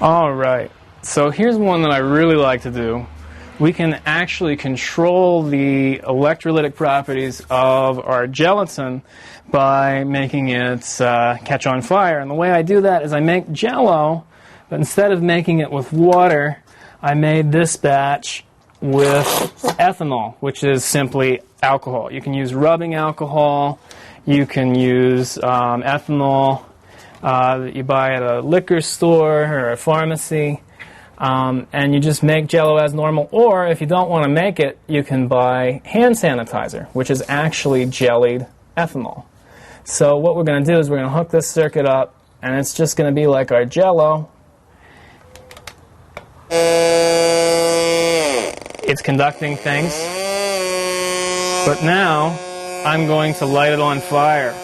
All right, so here's one that I really like to do. We can actually control the electrolytic properties of our gelatin by making it catch on fire. And the way I do that is I make Jell-O, but instead of making it with water, I made this batch with ethanol, which is simply alcohol. You can use rubbing alcohol, you can use ethanol that you buy at a liquor store or a pharmacy. And you just make Jell-O as normal, or if you don't want to make it, you can buy hand sanitizer, which is actually jellied ethanol. So what we're going to do is we're going to hook this circuit up, and it's just going to be like our Jell-O. It's conducting things, but now I'm going to light it on fire.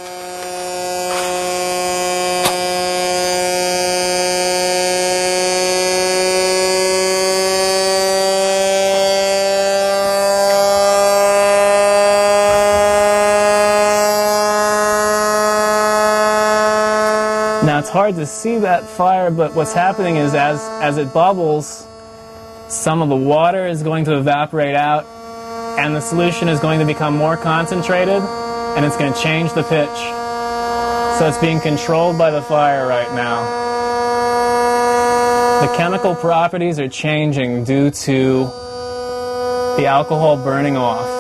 Now it's hard to see that fire, but what's happening is as it bubbles, some of the water is going to evaporate out, and the solution is going to become more concentrated, and it's going to change the pitch. So it's being controlled by the fire right now. The chemical properties are changing due to the alcohol burning off.